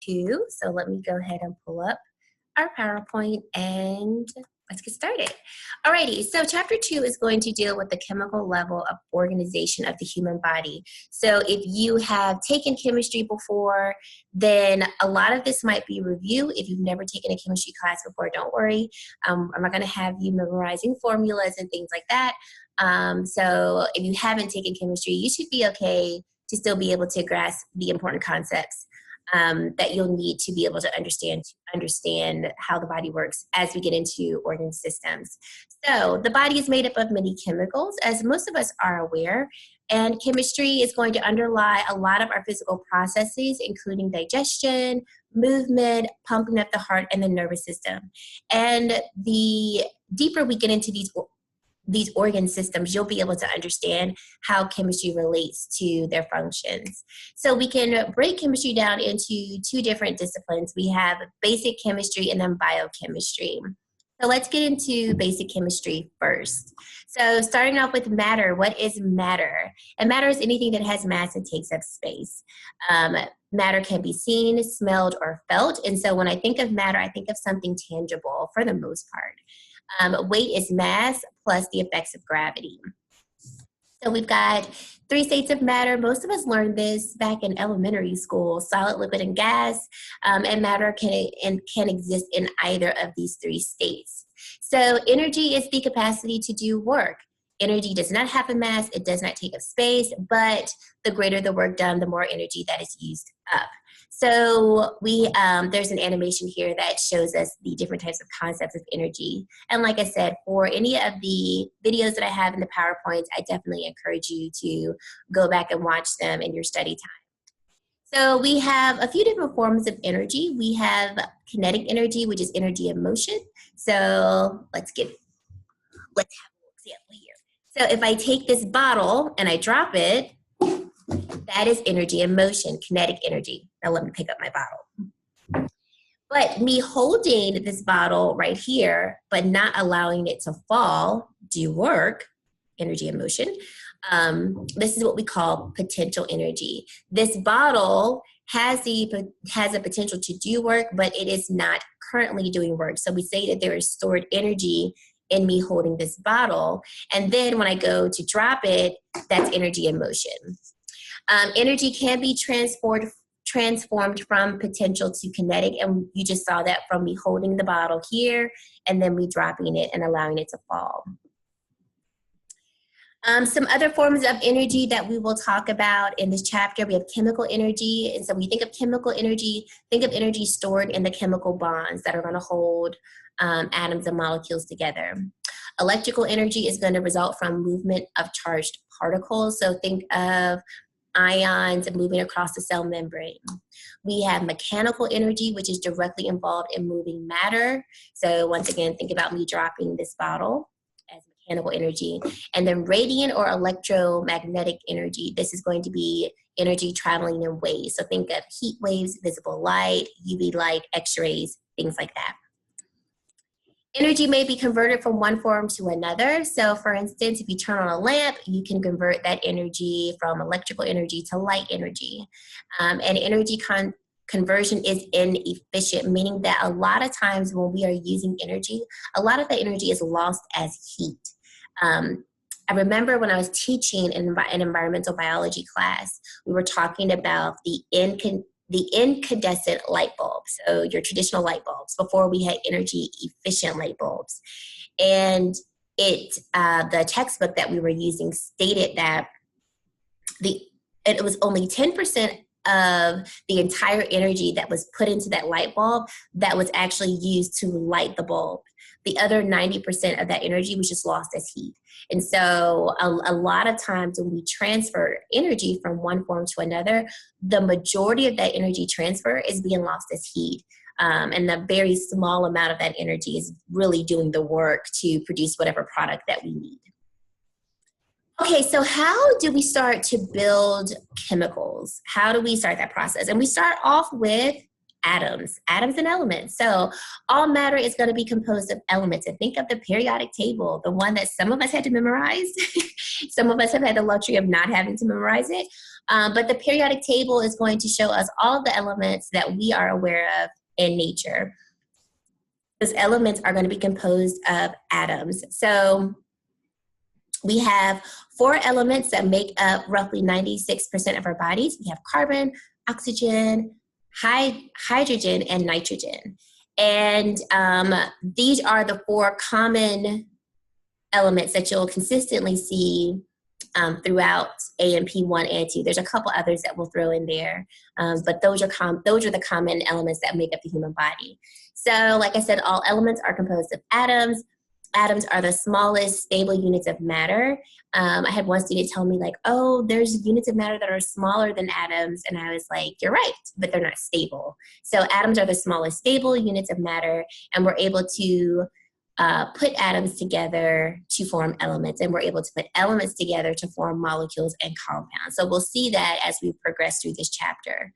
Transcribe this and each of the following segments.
2. So let me go ahead and pull up our PowerPoint and let's get started. Alrighty, so chapter 2 is going to deal with the chemical level of organization of the human body. So if you have taken chemistry before, then a lot of this might be review. If you've never taken a chemistry class before, don't worry. I'm not going to have you memorizing formulas and things like that. So if you haven't taken chemistry, you should be okay to still be able to grasp the important concepts that you'll need to be able to understand how the body works as we get into organ systems. So the body is made up of many chemicals, as most of us are aware, and chemistry is going to underlie a lot of our physical processes, including digestion, movement, pumping of the heart, and the nervous system. And the deeper we get into these organ systems, you'll be able to understand how chemistry relates to their functions. So we can break chemistry down into 2 different disciplines. We have basic chemistry and then biochemistry. So let's get into basic chemistry first. So starting off with matter, what is matter? And matter is anything that has mass and takes up space. Matter can be seen, smelled, or felt. And so when I think of matter, I think of something tangible for the most part. Weight is mass plus the effects of gravity. So we've got 3 states of matter. Most of us learned this back in elementary school: solid, liquid, and gas. And matter can exist in either of these 3 states. So energy is the capacity to do work. Energy does not have a mass, it does not take up space, but the greater the work done, the more energy that is used up. So there's an animation here that shows us the different types of concepts of energy. And like I said, for any of the videos that I have in the PowerPoints, I definitely encourage you to go back and watch them in your study time. So we have a few different forms of energy. We have kinetic energy, which is energy in motion. So let's have an example here. So if I take this bottle and I drop it, that is energy in motion, kinetic energy. Now let me pick up my bottle. But me holding this bottle right here, but not allowing it to fall, do work, energy in motion. This is what we call potential energy. This bottle has a potential to do work, but it is not currently doing work. So we say that there is stored energy in me holding this bottle. And then when I go to drop it, that's energy in motion. Energy can be transformed from potential to kinetic, and you just saw that from me holding the bottle here and then me dropping it and allowing it to fall. Some other forms of energy that we will talk about in this chapter, we have chemical energy. And so when you think of chemical energy, think of energy stored in the chemical bonds that are going to hold atoms and molecules together. Electrical energy is going to result from movement of charged particles. So think of ions moving across the cell membrane. We have mechanical energy, which is directly involved in moving matter. So once again, think about me dropping this bottle as mechanical energy. And then radiant or electromagnetic energy. This is going to be energy traveling in waves. So think of heat waves, visible light, UV light, X-rays, things like that. Energy may be converted from one form to another. So for instance, if you turn on a lamp, you can convert that energy from electrical energy to light energy. And energy conversion is inefficient, meaning that a lot of times when we are using energy, a lot of the energy is lost as heat. I remember when I was teaching in an environmental biology class, we were talking about the incandescent light bulbs, so your traditional light bulbs, before we had energy efficient light bulbs. And the textbook that we were using stated that it was only 10% of the entire energy that was put into that light bulb that was actually used to light the bulb. The other 90% of that energy was just lost as heat. And so a lot of times when we transfer energy from one form to another, the majority of that energy transfer is being lost as heat. And the very small amount of that energy is really doing the work to produce whatever product that we need. Okay, so how do we start to build chemicals? How do we start that process? And we start off with atoms and elements. So all matter is going to be composed of elements. And think of the periodic table, the one that some of us had to memorize. Some of us have had the luxury of not having to memorize it. But the periodic table is going to show us all of the elements that we are aware of in nature. Those elements are going to be composed of atoms. So we have 4 elements that make up roughly 96% of our bodies. We have carbon, oxygen, hydrogen, and nitrogen. And these are the 4 common elements that you'll consistently see throughout A&P 1 and 2. There's a couple others that we'll throw in there, but those are the common elements that make up the human body. So like I said, all elements are composed of atoms. Atoms are the smallest stable units of matter. I had one student tell me like, oh, there's units of matter that are smaller than atoms. And I was like, you're right, but they're not stable. So atoms are the smallest stable units of matter, and we're able to put atoms together to form elements, and we're able to put elements together to form molecules and compounds. So we'll see that as we progress through this chapter.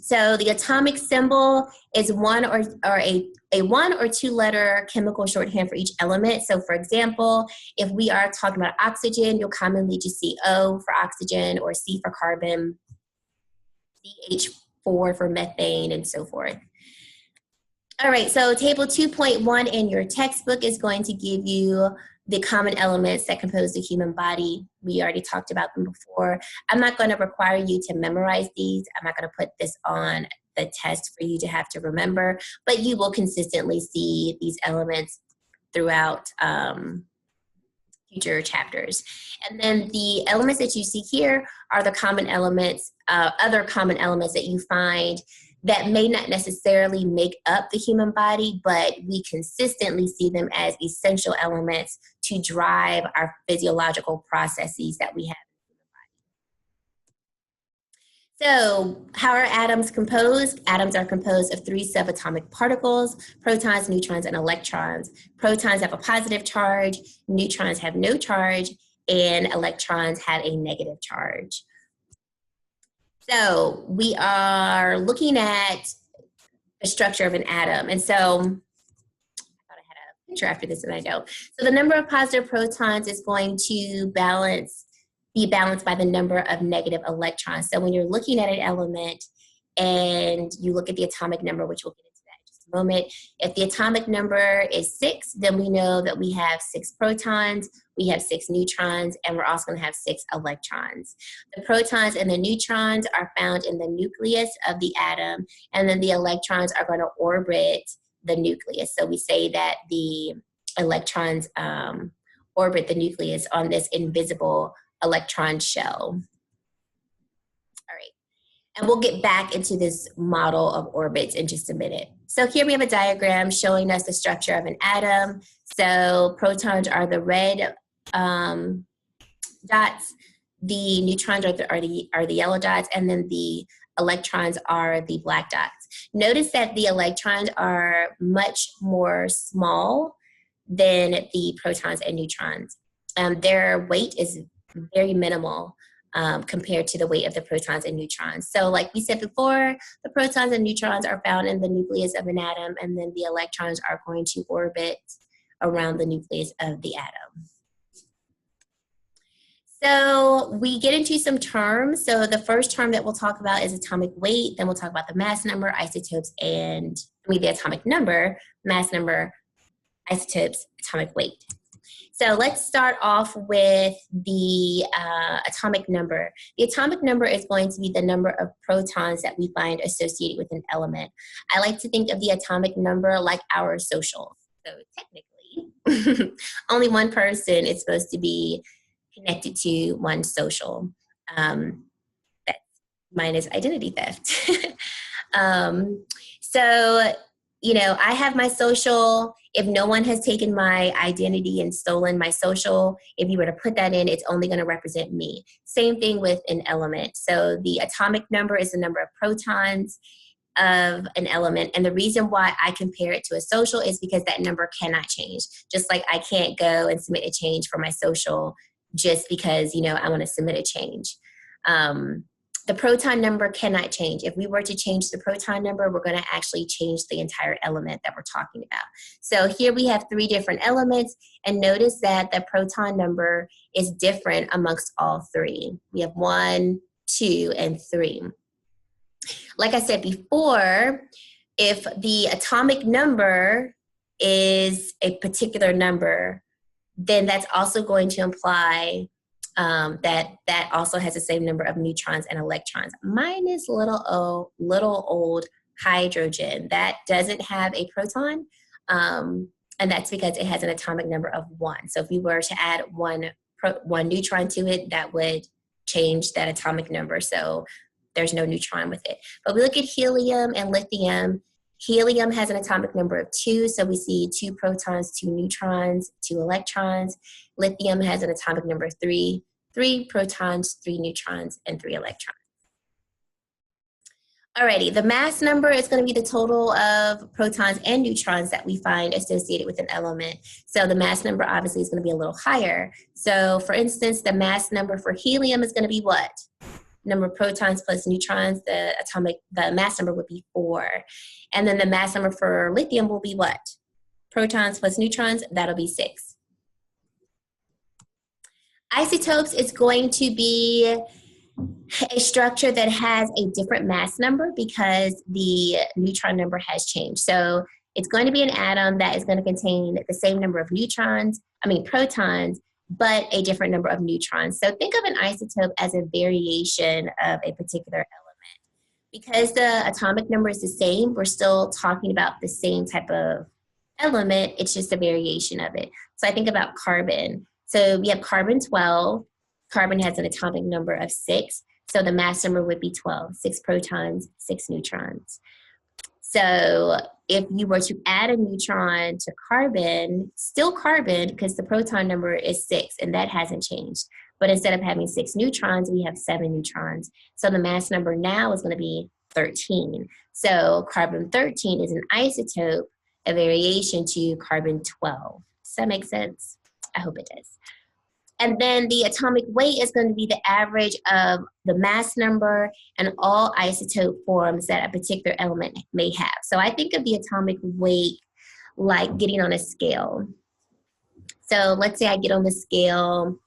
So the atomic symbol is a 1 or 2 letter chemical shorthand for each element. So for example, if we are talking about oxygen, you'll commonly just see O for oxygen, or C for carbon, CH4 for methane, and so forth. All right, so table 2.1 in your textbook is going to give you the common elements that compose the human body. We already talked about them before. I'm not going to require you to memorize these. I'm not going to put this on the test for you to have to remember, but you will consistently see these elements throughout future chapters. And then the elements that you see here are the common elements, other common elements that you find that may not necessarily make up the human body, but we consistently see them as essential elements to drive our physiological processes that we have in the human body. So how are atoms composed? Atoms are composed of 3 subatomic particles: protons, neutrons, and electrons. Protons have a positive charge, neutrons have no charge, and electrons have a negative charge. So we are looking at the structure of an atom. And so I thought I had a picture after this, and I don't. So the number of positive protons is going to be balanced by the number of negative electrons. So when you're looking at an element and you look at the atomic number, which we'll get into that in just a moment, if the atomic number is 6, then we know that we have 6 protons, we have 6 neutrons, and we're also going to have 6 electrons. The protons and the neutrons are found in the nucleus of the atom, and then the electrons are going to orbit the nucleus. So we say that the electrons orbit the nucleus on this invisible electron shell. All right, and we'll get back into this model of orbits in just a minute. So here we have a diagram showing us the structure of an atom. So protons are the red dots, the neutrons are the yellow dots, and then the electrons are the black dots. Notice that the electrons are much more small than the protons and neutrons. Their weight is very minimal compared to the weight of the protons and neutrons. So like we said before, the protons and neutrons are found in the nucleus of an atom, and then the electrons are going to orbit around the nucleus of the atom. So we get into some terms. So the first term that we'll talk about is atomic weight. Then we'll talk about the mass number, isotopes, and the atomic number, mass number, isotopes, atomic weight. So let's start off with the atomic number. The atomic number is going to be the number of protons that we find associated with an element. I like to think of the atomic number like our social. So technically, only one person is supposed to be connected to one social. That's minus identity theft. So, you know, I have my social. If no one has taken my identity and stolen my social, if you were to put that in, it's only going to represent me. Same thing with an element. So the atomic number is the number of protons of an element. And the reason why I compare it to a social is because that number cannot change. Just like I can't go and submit a change for my social just because, you know, I want to submit a change. the proton number cannot change. If we were to change the proton number, we're going to actually change the entire element that we're talking about. So here we have 3 different elements, and notice that the proton number is different amongst all 3. We have 1, 2, and 3. Like I said before, if the atomic number is a particular number, then that's also going to imply that also has the same number of neutrons and electrons. Mine is little old hydrogen. That doesn't have a proton, and that's because it has an atomic number of 1. So if we were to add one neutron to it, that would change that atomic number. So there's no neutron with it. But we look at helium and lithium. Helium has an atomic number of 2, so we see 2 protons, 2 neutrons, 2 electrons. Lithium has an atomic number of 3, 3 protons, 3 neutrons, and 3 electrons. Alrighty, the mass number is going to be the total of protons and neutrons that we find associated with an element. So the mass number obviously is going to be a little higher. So for instance, the mass number for helium is going to be what? Number of protons plus neutrons, the mass number would be 4. And then the mass number for lithium will be what? Protons plus neutrons, that'll be 6. Isotopes is going to be a structure that has a different mass number because the neutron number has changed. So it's going to be an atom that is going to contain the same number of protons, but a different number of neutrons. So think of an isotope as a variation of a particular element. Because the atomic number is the same, we're still talking about the same type of element, it's just a variation of it. So I think about carbon. So we have carbon-12. Carbon has an atomic number of 6, so the mass number would be 12, 6 protons, 6 neutrons. So if you were to add a neutron to carbon, still carbon, because the proton number is 6, and that hasn't changed. But instead of having 6 neutrons, we have 7 neutrons. So the mass number now is going to be 13. So carbon-13 is an isotope, a variation to carbon-12. Does that make sense? I hope it does. And then the atomic weight is going to be the average of the mass number and all isotope forms that a particular element may have. So I think of the atomic weight like getting on a scale. So let's say I get on the scale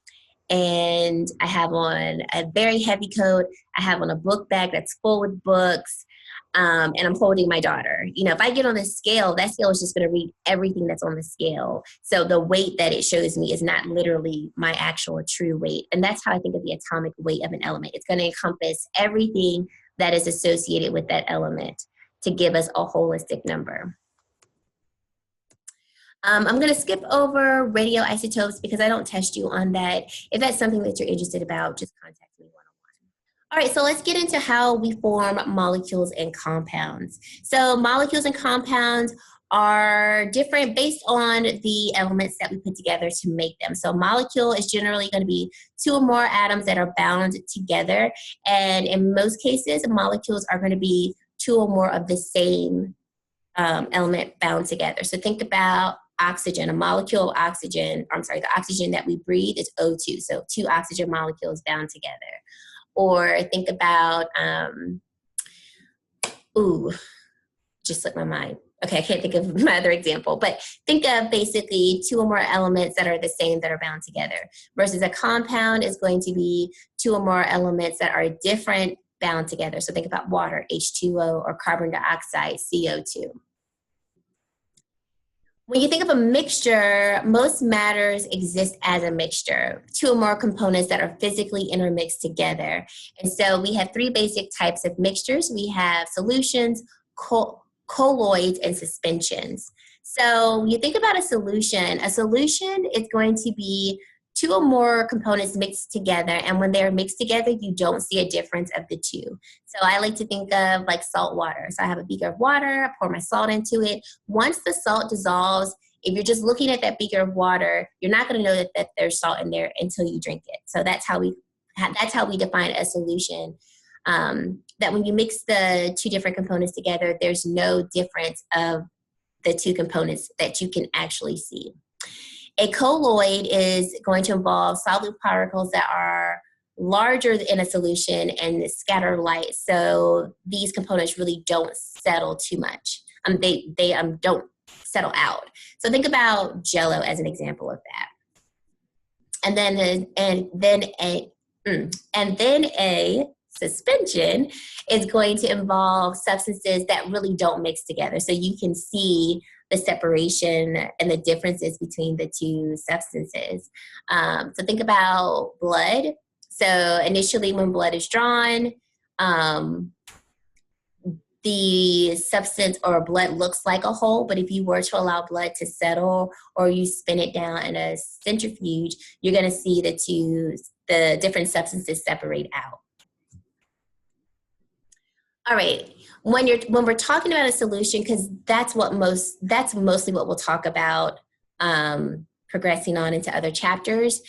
and I have on a very heavy coat. I have on a book bag that's full with books. And I'm holding my daughter. You know, if I get on the scale, that scale is just going to read everything that's on the scale. So the weight that it shows me is not literally my actual true weight. And that's how I think of the atomic weight of an element. It's going to encompass everything that is associated with that element to give us a holistic number. I'm going to skip over radioisotopes because I don't test you on that. If that's something that you're interested about, just contact me one-on-one. All right, so let's get into how we form molecules and compounds. So molecules and compounds are different based on the elements that we put together to make them. So molecule is generally going to be 2 or more atoms that are bound together. And in most cases, molecules are going to be 2 or more of the same element bound together. So think about oxygen, a molecule of oxygen, the oxygen that we breathe is O2. So 2 oxygen molecules bound together. Or think about, just slipped my mind. Okay, I can't think of my other example, but think of basically 2 or more elements that are the same that are bound together. Versus a compound is going to be 2 or more elements that are different bound together. So think about water, H2O, or carbon dioxide, CO2. When you think of a mixture, most matters exist as a mixture, 2 or more components that are physically intermixed together. And so we have 3 basic types of mixtures. We have solutions, colloids, and suspensions. So you think about a solution is going to be 2 or more components mixed together, and when they're mixed together, you don't see a difference of the 2. So I like to think of like salt water. So I have a beaker of water, I pour my salt into it. Once the salt dissolves, if you're just looking at that beaker of water, you're not going to know that there's salt in there until you drink it. So that's how we define a solution. That when you mix the 2 different components together, there's no difference of the 2 components that you can actually see. A colloid is going to involve solid particles that are larger in a solution and scatter light. So these components really don't settle too much. They don't settle out. So think about Jello as an example of that. And then a suspension is going to involve substances that really don't mix together. So you can see the separation and the differences between the two substances. So think about blood. So initially when blood is drawn, the substance or blood looks like a whole, but if you were to allow blood to settle or you spin it down in a centrifuge, you're going to see the different substances separate out. All right, when we're talking about a solution, because that's mostly what we'll talk about progressing on into other chapters.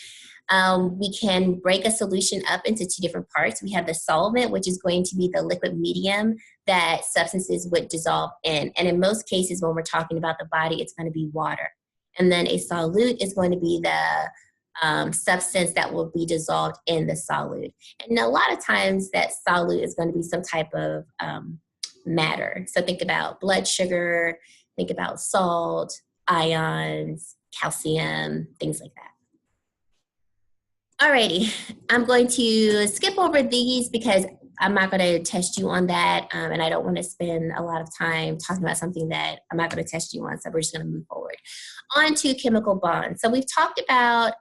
We can break a solution up into two different parts. We have the solvent, which is going to be the liquid medium that substances would dissolve in. And in most cases, when we're talking about the body, it's going to be water. And then a solute is going to be the substance that will be dissolved in the solute. And a lot of times that solute is going to be some type of matter. So think about blood sugar, think about salt, ions, calcium, things like that. Alrighty, I'm going to skip over these because I'm not going to test you on that, and I don't want to spend a lot of time talking about something that I'm not going to test you on, so we're just going to move forward. On to chemical bonds. So we've talked about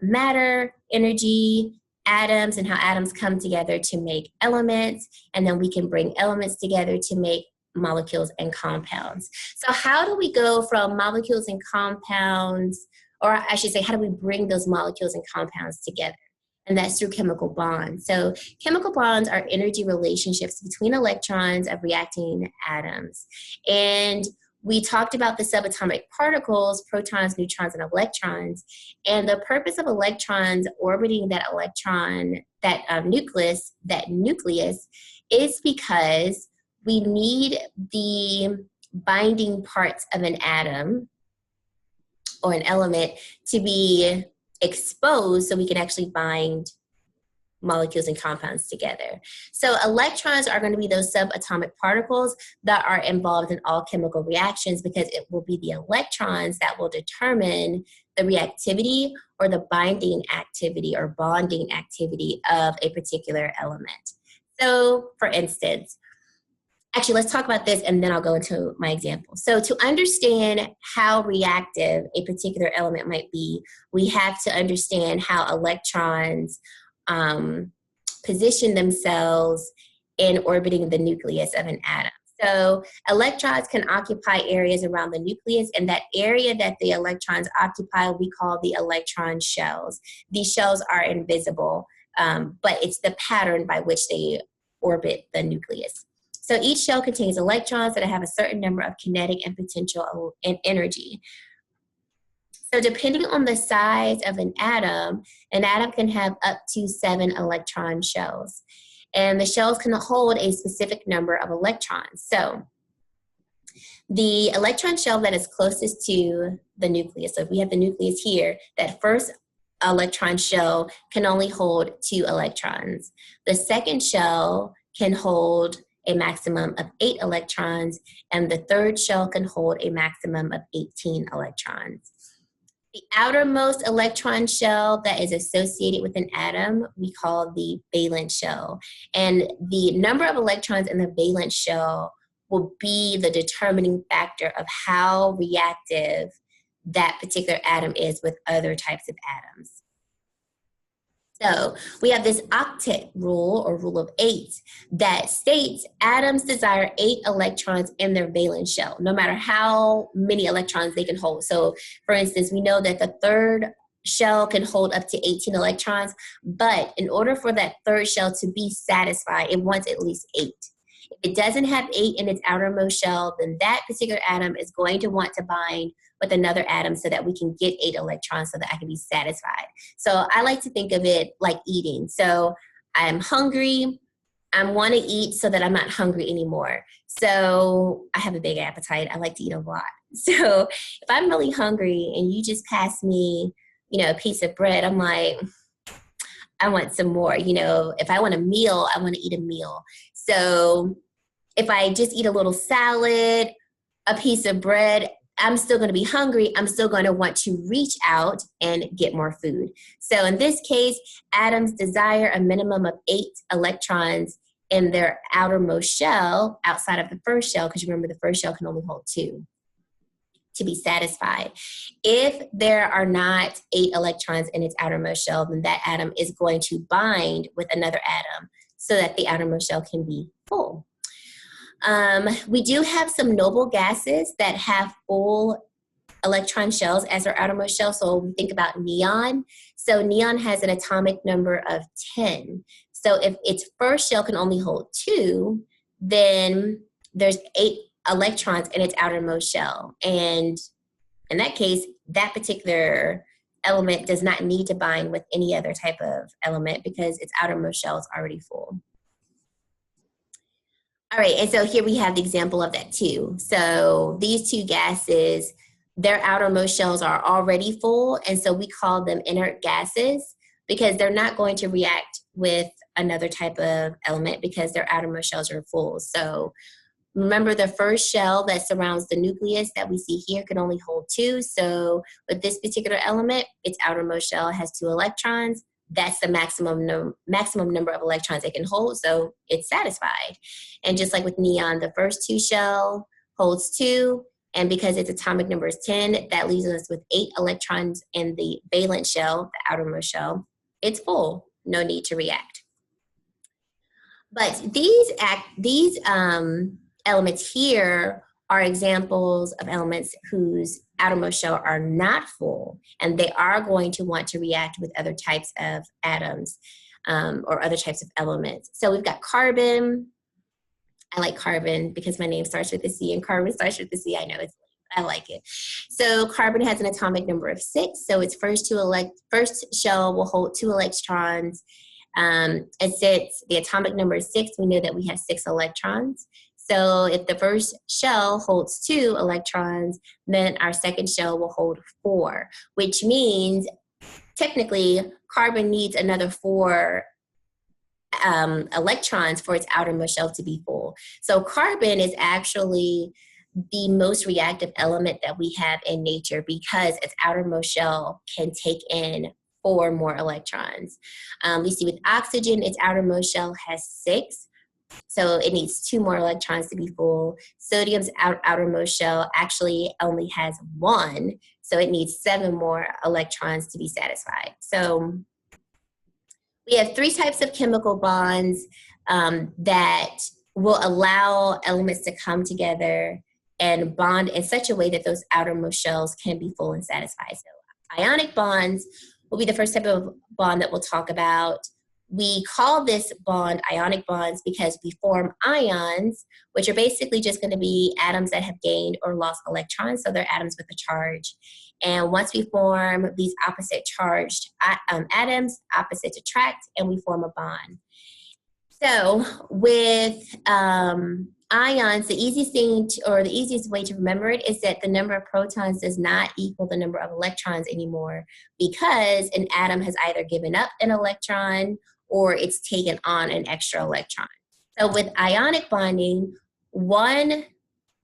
matter, energy, atoms, and how atoms come together to make elements, and then we can bring elements together to make molecules and compounds. So how do we go from molecules and compounds, or I should say, how do we bring those molecules and compounds together? And that's through chemical bonds. So chemical bonds are energy relationships between electrons of reacting atoms. And we talked about the subatomic particles, protons, neutrons, and electrons. And the purpose of electrons orbiting that nucleus is because we need the binding parts of an atom or an element to be exposed so we can actually bind molecules and compounds together. So electrons are going to be those subatomic particles that are involved in all chemical reactions, because it will be the electrons that will determine the reactivity or the binding activity or bonding activity of a particular element. So for instance, actually, let's talk about this and then I'll go into my example. So to understand how reactive a particular element might be, we have to understand how electrons position themselves in orbiting the nucleus of an atom. So electrons can occupy areas around the nucleus, and that area that the electrons occupy we call the electron shells. These shells are invisible, but it's the pattern by which they orbit the nucleus. So each shell contains electrons that have a certain number of kinetic and potential and energy. So depending on the size of an atom can have up to 7 electron shells. And the shells can hold a specific number of electrons. So the electron shell that is closest to the nucleus, so if we have the nucleus here, that first electron shell can only hold 2 electrons. The second shell can hold a maximum of 8 electrons, and the third shell can hold a maximum of 18 electrons. The outermost electron shell that is associated with an atom, we call the valence shell. And the number of electrons in the valence shell will be the determining factor of how reactive that particular atom is with other types of atoms. So we have this octet rule, or rule of 8, that states atoms desire 8 electrons in their valence shell, no matter how many electrons they can hold. So for instance, we know that the third shell can hold up to 18 electrons, but in order for that third shell to be satisfied, it wants at least 8. If it doesn't have 8 in its outermost shell, then that particular atom is going to want to bind with another atom so that we can get 8 electrons so that I can be satisfied. So I like to think of it like eating. So I'm hungry, I want to eat so that I'm not hungry anymore. So I have a big appetite, I like to eat a lot. So if I'm really hungry and you just pass me, a piece of bread, I'm like, I want some more. You know, if I want a meal, I want to eat a meal. So if I just eat a little salad, a piece of bread, I'm still going to be hungry. I'm still going to want to reach out and get more food. So in this case, atoms desire a minimum of 8 electrons in their outermost shell outside of the first shell, because remember the first shell can only hold 2 to be satisfied. If there are not 8 electrons in its outermost shell, then that atom is going to bind with another atom so that the outermost shell can be full. We do have some noble gases that have full electron shells as their outermost shell. So we think about neon. So neon has an atomic number of 10. So if its first shell can only hold 2, then there's 8 electrons in its outermost shell. And in that case, that particular element does not need to bind with any other type of element because its outermost shell is already full. All right, and so here we have the example of that too. So these two gases, their outermost shells are already full, and so we call them inert gases because they're not going to react with another type of element because their outermost shells are full. So remember the first shell that surrounds the nucleus that we see here can only hold 2. So with this particular element, its outermost shell has 2 electrons. That's the maximum number of electrons it can hold, so it's satisfied. And just like with neon, the first 2 shell holds 2, and because its atomic number is 10, that leaves us with 8 electrons in the valence shell, the outermost shell. It's full, no need to react. But these elements here are examples of elements whose outermost shell are not full, and they are going to want to react with other types of atoms or other types of elements. So we've got carbon. I like carbon because my name starts with a C and carbon starts with a C. I know I like it. So carbon has an atomic number of 6. So its first shell will hold 2 electrons. And since the atomic number is 6, we know that we have 6 electrons. So if the first shell holds 2 electrons, then our second shell will hold 4, which means technically carbon needs another 4 electrons for its outermost shell to be full. So carbon is actually the most reactive element that we have in nature because its outermost shell can take in 4 more electrons. We see with oxygen, its outermost shell has 6. So it needs 2 more electrons to be full. Sodium's outermost shell actually only has 1, so it needs 7 more electrons to be satisfied. So we have 3 types of chemical bonds that will allow elements to come together and bond in such a way that those outermost shells can be full and satisfied. So ionic bonds will be the first type of bond that we'll talk about. We call this bond ionic bonds because we form ions, which are basically just going to be atoms that have gained or lost electrons. So they're atoms with a charge. And once we form these opposite charged atoms, opposites attract, and we form a bond. So with ions, the easiest thing or the easiest way to remember it is that the number of protons does not equal the number of electrons anymore because an atom has either given up an electron or it's taken on an extra electron. So with ionic bonding, one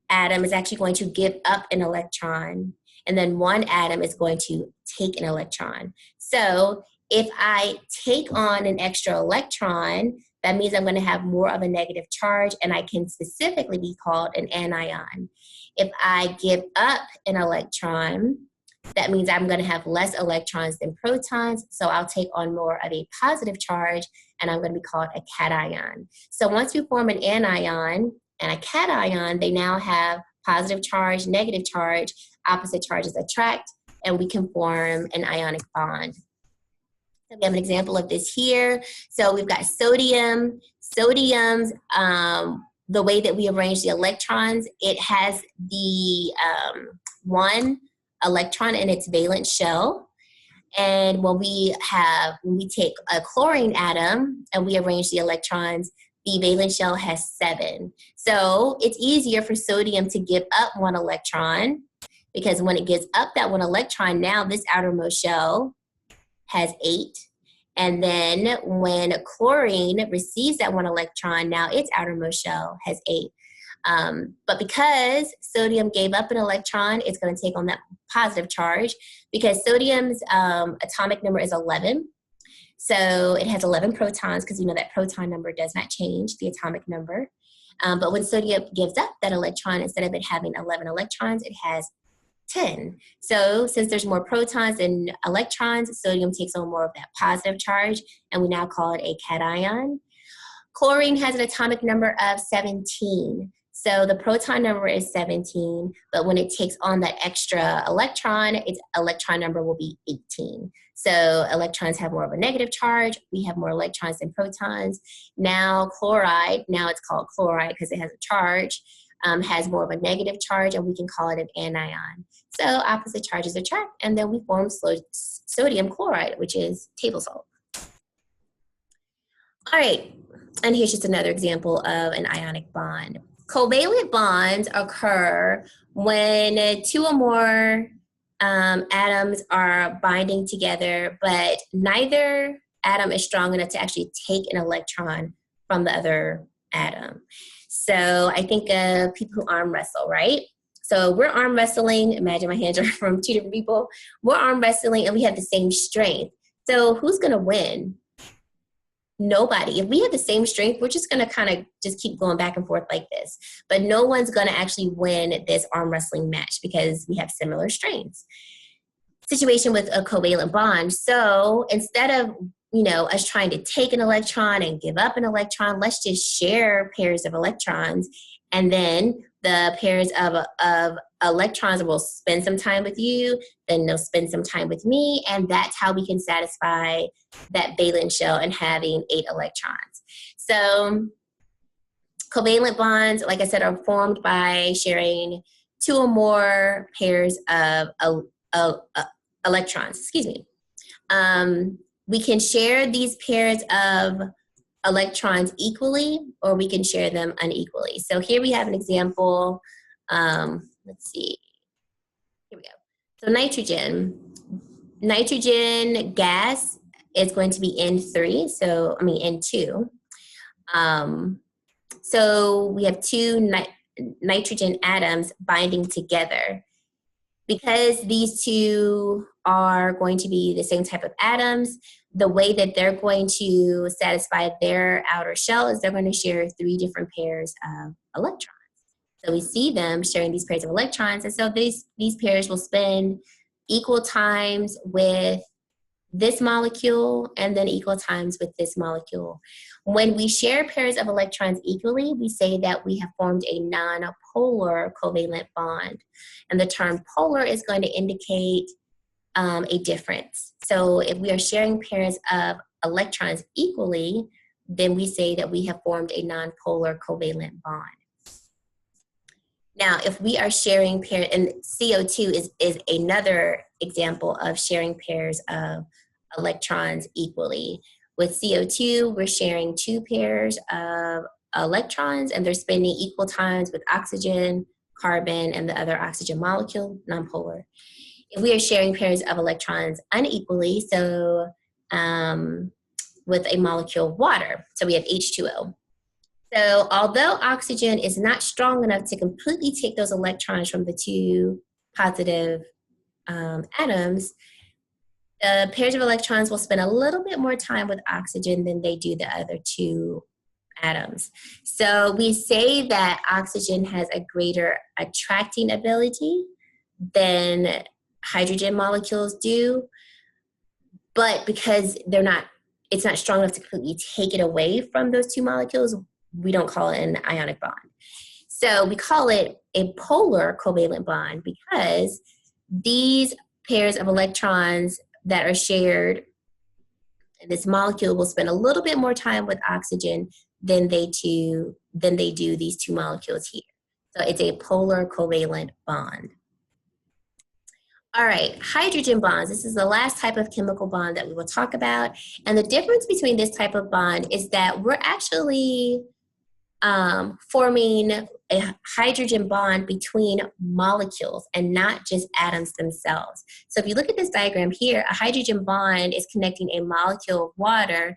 atom is actually going to give up an electron, and then one atom is going to take an electron. So if I take on an extra electron, that means I'm going to have more of a negative charge, and I can specifically be called an anion. If I give up an electron, that means I'm going to have less electrons than protons, so I'll take on more of a positive charge, and I'm going to be called a cation. So once we form an anion and a cation, they now have positive charge, negative charge, opposite charges attract, and we can form an ionic bond. So we have an example of this here. So we've got sodium. Sodium's, the way that we arrange the electrons, it has the 1 electron in its valence shell. And when we take a chlorine atom and we arrange the electrons, the valence shell has 7. So it's easier for sodium to give up 1 electron because when it gives up that 1 electron, now this outermost shell has 8. And then when chlorine receives that 1 electron, now its outermost shell has 8. But because sodium gave up an electron, it's going to take on that positive charge because sodium's atomic number is 11. So it has 11 protons because you know that proton number does not change, the atomic number. But when sodium gives up that electron, instead of it having 11 electrons, it has 10. So since there's more protons than electrons, sodium takes on more of that positive charge, and we now call it a cation. Chlorine has an atomic number of 17. So the proton number is 17, but when it takes on that extra electron, its electron number will be 18. So electrons have more of a negative charge. We have more electrons than protons. Now chloride, now it's called chloride because it has a charge, has more of a negative charge, and we can call it an anion. So opposite charges attract, and then we form sodium chloride, which is table salt. All right, and here's just another example of an ionic bond. Covalent bonds occur when 2 or more atoms are binding together, but neither atom is strong enough to actually take an electron from the other atom. So I think of people who arm wrestle, right? So we're arm wrestling. Imagine my hands are from 2 different people. We're arm wrestling and we have the same strength. So who's going to win? Nobody. If we have the same strength, we're just going to kind of just keep going back and forth like this. But no one's going to actually win this arm wrestling match because we have similar strengths. Situation with a covalent bond. So instead of, you know, us trying to take an electron and give up an electron, let's just share pairs of electrons. And then the pairs of electrons will spend some time with you, then they'll spend some time with me, and that's how we can satisfy that valence shell and having 8 electrons. So covalent bonds, like I said, are formed by sharing 2 or more pairs of electrons. Excuse me. We can share these pairs of electrons equally, or we can share them unequally. So here we have an example. Let's see. Here we go. So nitrogen gas is going to be N3. So I mean N2. So we have 2 nitrogen atoms binding together. Because these 2 are going to be the same type of atoms, the way that they're going to satisfy their outer shell is they're going to share 3 different pairs of electrons. So we see them sharing these pairs of electrons, and so these pairs will spend equal times with this molecule and then equal times with this molecule. When we share pairs of electrons equally, we say that we have formed a non-polar covalent bond. And the term polar is going to indicate a difference. So if we are sharing pairs of electrons equally, then we say that we have formed a non-polar covalent bond. Now, if we are sharing pairs, and CO2 is another example of sharing pairs of electrons equally. With CO2, we're sharing 2 pairs of electrons, and they're spending equal times with oxygen, carbon, and the other oxygen molecule, nonpolar. If we are sharing pairs of electrons unequally, so with a molecule of water, so we have H2O. So although oxygen is not strong enough to completely take those electrons from the 2 positive atoms, the pairs of electrons will spend a little bit more time with oxygen than they do the other 2 atoms. So we say that oxygen has a greater attracting ability than hydrogen molecules do, but because it's not strong enough to completely take it away from those 2 molecules, we don't call it an ionic bond. So we call it a polar covalent bond because these pairs of electrons that are shared in this molecule will spend a little bit more time with oxygen than they do these 2 molecules here. So it's a polar covalent bond. All right, hydrogen bonds. This is the last type of chemical bond that we will talk about. And the difference between this type of bond is that we're actually forming a hydrogen bond between molecules and not just atoms themselves. So if you look at this diagram here, a hydrogen bond is connecting a molecule of water,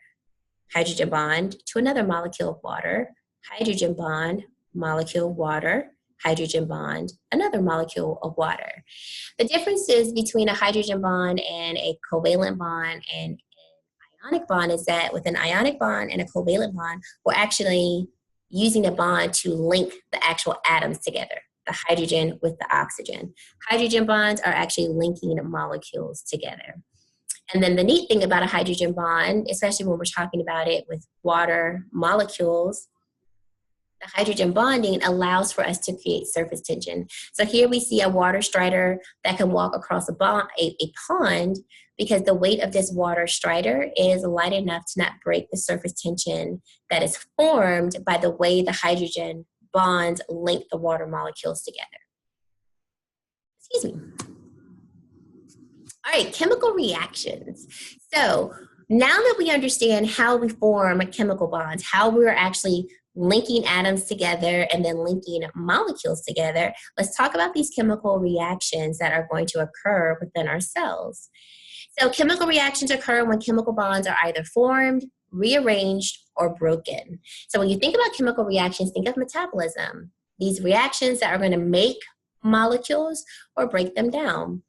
hydrogen bond, to another molecule of water, hydrogen bond, molecule of water, hydrogen bond, another molecule of water. The differences between a hydrogen bond and a covalent bond and an ionic bond is that with an ionic bond and a covalent bond, we're actually using a bond to link the actual atoms together, the hydrogen with the oxygen. Hydrogen bonds are actually linking molecules together. And then the neat thing about a hydrogen bond, especially when we're talking about it with water molecules, the hydrogen bonding allows for us to create surface tension. So here we see a water strider that can walk across a pond because the weight of this water strider is light enough to not break the surface tension that is formed by the way the hydrogen bonds link the water molecules together. Excuse me. All right, chemical reactions. So now that we understand how we form chemical bonds, how we're actually linking atoms together and then linking molecules together, let's talk about these chemical reactions that are going to occur within our cells. So chemical reactions occur when chemical bonds are either formed, rearranged, or broken. So when you think about chemical reactions, think of metabolism. These reactions that are going to make molecules or break them down.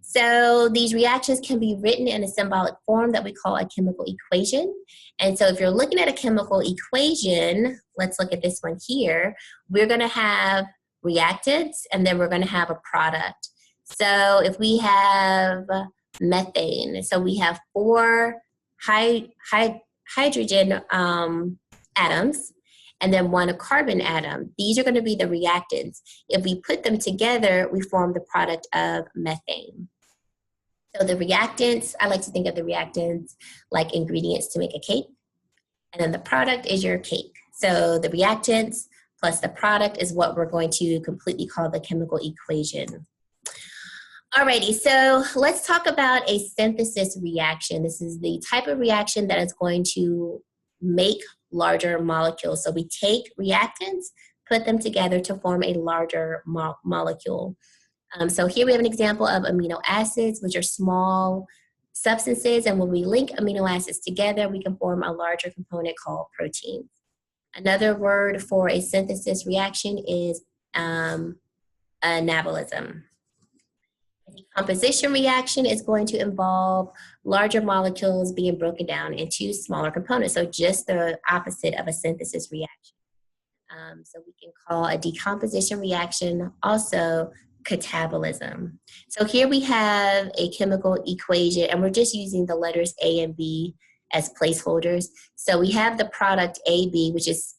So these reactions can be written in a symbolic form that we call a chemical equation. And so if you're looking at a chemical equation, let's look at this one here. We're going to have reactants, and then we're going to have a product. So if we have methane, so we have 4 hydrogen atoms, and then 1 carbon atom. These are going to be the reactants. If we put them together, we form the product of methane. So the reactants, I like to think of the reactants like ingredients to make a cake. And then the product is your cake. So the reactants plus the product is what we're going to completely call the chemical equation. Alrighty, so let's talk about a synthesis reaction. This is the type of reaction that is going to make larger molecules. So we take reactants, put them together to form a larger molecule. So here we have an example of amino acids, which are small substances, and when we link amino acids together, we can form a larger component called proteins. Another word for a synthesis reaction is anabolism. A decomposition reaction is going to involve larger molecules being broken down into smaller components, so just the opposite of a synthesis reaction. So we can call a decomposition reaction also catabolism. So here we have a chemical equation, and we're just using the letters A and B as placeholders. So we have the product AB, which is,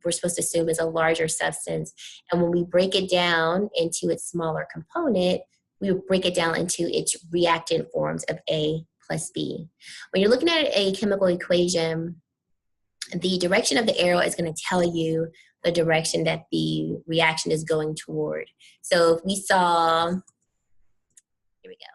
we're supposed to assume, is a larger substance. And when we break it down into its smaller component, we break it down into its reactant forms of A plus B. When you're looking at a chemical equation, the direction of the arrow is going to tell you the direction that the reaction is going toward. So if we saw, here we go.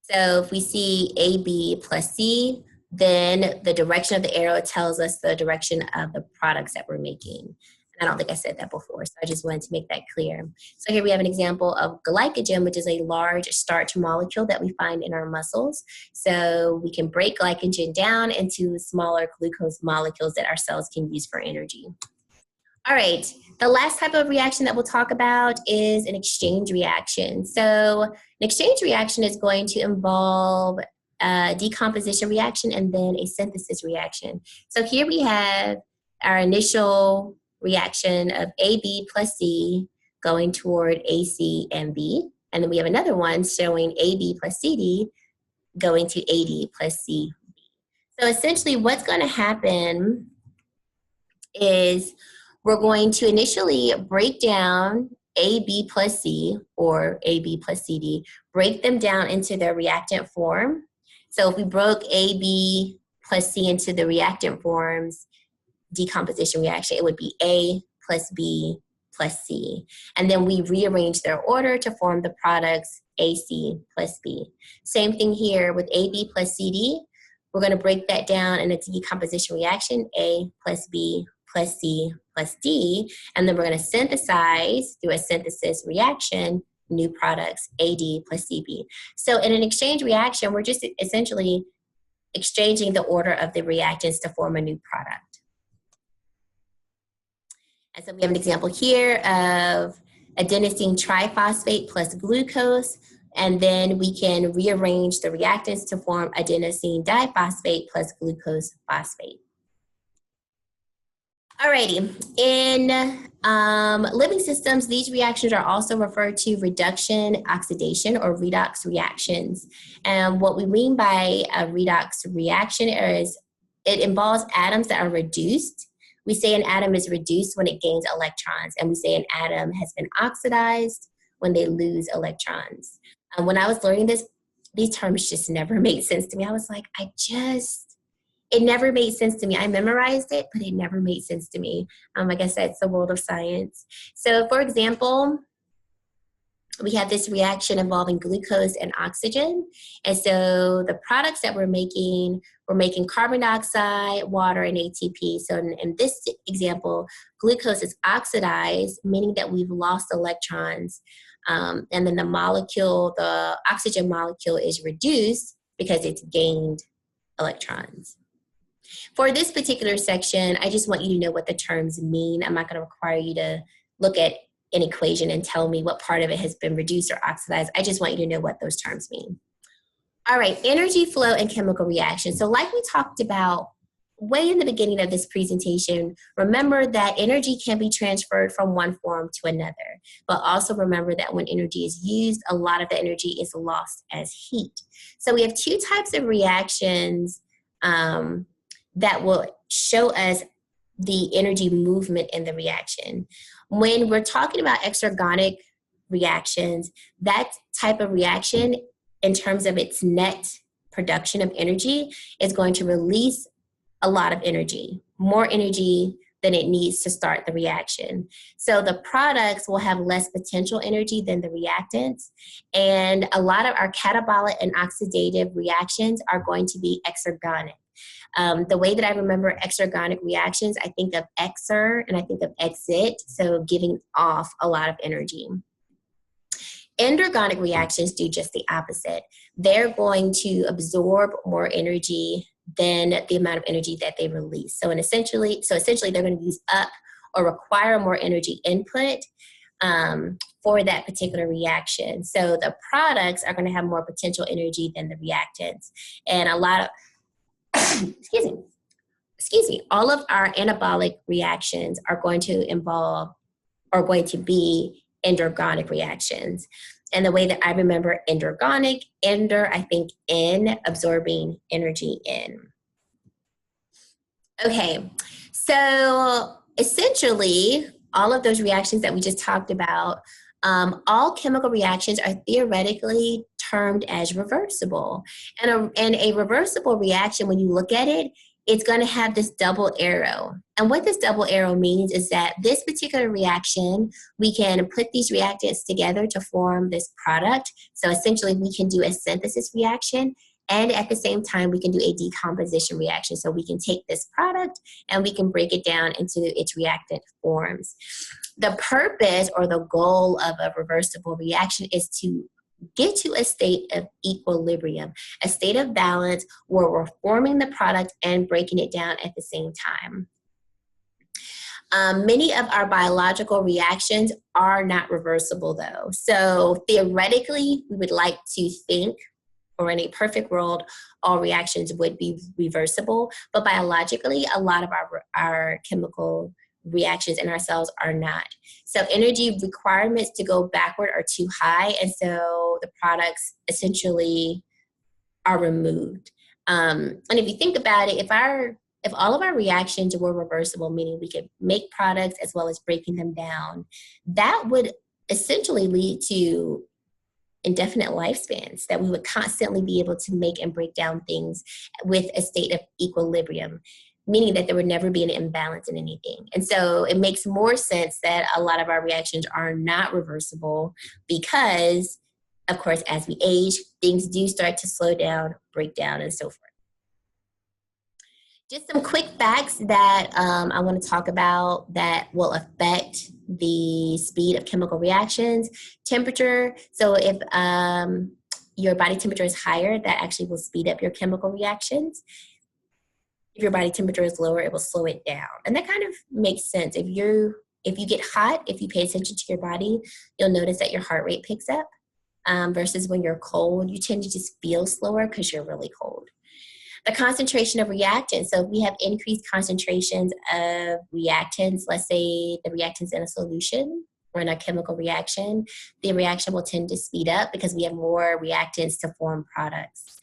So if we see AB plus C, then the direction of the arrow tells us the direction of the products that we're making. And I don't think I said that before, so I just wanted to make that clear. So here we have an example of glycogen, which is a large starch molecule that we find in our muscles. So we can break glycogen down into smaller glucose molecules that our cells can use for energy. All right, the last type of reaction that we'll talk about is an exchange reaction. So an exchange reaction is going to involve a decomposition reaction and then a synthesis reaction. So here we have our initial reaction of AB plus C going toward AC and B. And then we have another one showing AB plus CD going to AD plus CB. So essentially what's going to happen is we're going to initially break down AB plus C or AB plus CD, break them down into their reactant form. So if we broke AB plus C into the reactant forms, decomposition reaction, it would be A plus B plus C. And then we rearrange their order to form the products AC plus B. Same thing here with AB plus CD. We're going to break that down in a decomposition reaction, A plus B plus C plus D, and then we're going to synthesize through a synthesis reaction new products, AD plus CB. So in an exchange reaction, we're just essentially exchanging the order of the reactants to form a new product. And so we have an example here of adenosine triphosphate plus glucose, and then we can rearrange the reactants to form adenosine diphosphate plus glucose phosphate. Alrighty, in living systems, these reactions are also referred to reduction, oxidation, or redox reactions. And what we mean by a redox reaction is it involves atoms that are reduced. We say an atom is reduced when it gains electrons, and we say an atom has been oxidized when they lose electrons. When I was learning this, these terms just never made sense to me. I was like, it never made sense to me. I memorized it, but it never made sense to me. Like I said, it's the world of science. So for example, we have this reaction involving glucose and oxygen. And so the products that we're making carbon dioxide, water, and ATP. So in this example, glucose is oxidized, meaning that we've lost electrons. And then the oxygen molecule is reduced because it's gained electrons. For this particular section, I just want you to know what the terms mean. I'm not going to require you to look at an equation and tell me what part of it has been reduced or oxidized. I just want you to know what those terms mean. All right, energy flow and chemical reaction. So like we talked about way in the beginning of this presentation, remember that energy can be transferred from one form to another. But also remember that when energy is used, a lot of the energy is lost as heat. So we have two types of reactions that will show us the energy movement in the reaction. When we're talking about exergonic reactions, that type of reaction, in terms of its net production of energy, is going to release a lot of energy, more energy than it needs to start the reaction. So the products will have less potential energy than the reactants, and a lot of our catabolic and oxidative reactions are going to be exergonic. The way that I remember exergonic reactions, I think of exer and I think of exit, so giving off a lot of energy. Endergonic reactions do just the opposite. They're going to absorb more energy than the amount of energy that they release. So essentially they're going to use up or require more energy input for that particular reaction. So the products are going to have more potential energy than the reactants. And a lot of excuse me, all of our anabolic reactions are going to be endergonic reactions. And the way that I remember endergonic, I think in, absorbing energy in. Okay, so essentially, all of those reactions that we just talked about, all chemical reactions are theoretically termed as reversible. And a reversible reaction, when you look at it, it's going to have this double arrow. And what this double arrow means is that this particular reaction, we can put these reactants together to form this product. So essentially, we can do a synthesis reaction, and at the same time, we can do a decomposition reaction. So we can take this product and we can break it down into its reactant forms. The purpose or the goal of a reversible reaction is to get to a state of equilibrium, a state of balance where we're forming the product and breaking it down at the same time. Many of our biological reactions are not reversible though. So theoretically, we would like to think, or in a perfect world, all reactions would be reversible, but biologically, a lot of our chemical reactions in our cells are not. So energy requirements to go backward are too high, and so the products essentially are removed. And if you think about it, if all of our reactions were reversible, meaning we could make products as well as breaking them down, that would essentially lead to indefinite lifespans, that we would constantly be able to make and break down things with a state of equilibrium, meaning that there would never be an imbalance in anything. And so it makes more sense that a lot of our reactions are not reversible because, of course, as we age, things do start to slow down, break down, and so forth. Just some quick facts that I want to talk about that will affect the speed of chemical reactions. Temperature. So if your body temperature is higher, that actually will speed up your chemical reactions. If your body temperature is lower, it will slow it down. And that kind of makes sense. If you get hot, if you pay attention to your body, you'll notice that your heart rate picks up. Versus when you're cold, you tend to just feel slower because you're really cold. The concentration of reactants. So if we have increased concentrations of reactants, let's say the reactants in a solution or in a chemical reaction, the reaction will tend to speed up because we have more reactants to form products.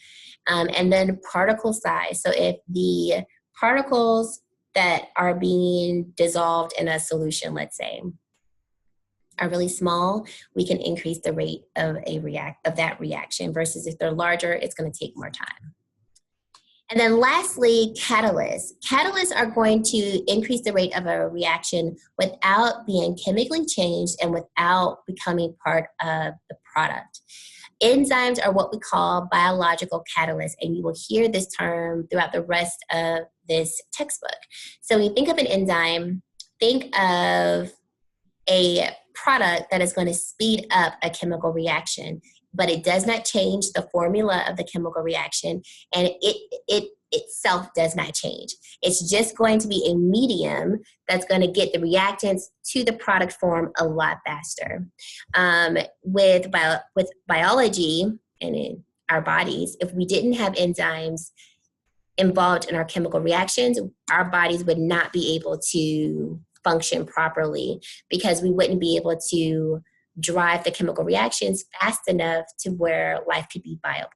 And then particle size. So if the particles that are being dissolved in a solution, let's say, are really small, we can increase the rate of that reaction versus if they're larger, it's going to take more time. And then lastly, catalysts. Catalysts are going to increase the rate of a reaction without being chemically changed and without becoming part of the product. Enzymes are what we call biological catalysts, and you will hear this term throughout the rest of this textbook. So when you think of an enzyme, think of a product that is going to speed up a chemical reaction, but it does not change the formula of the chemical reaction, and it itself does not change. It's just going to be a medium that's going to get the reactants to the product form a lot faster. With biology and in our bodies, if we didn't have enzymes involved in our chemical reactions, our bodies would not be able to function properly because we wouldn't be able to drive the chemical reactions fast enough to where life could be viable.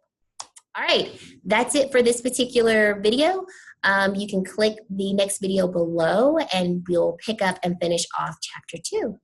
All right, that's it for this particular video. You can click the next video below and we'll pick up and finish off chapter 2.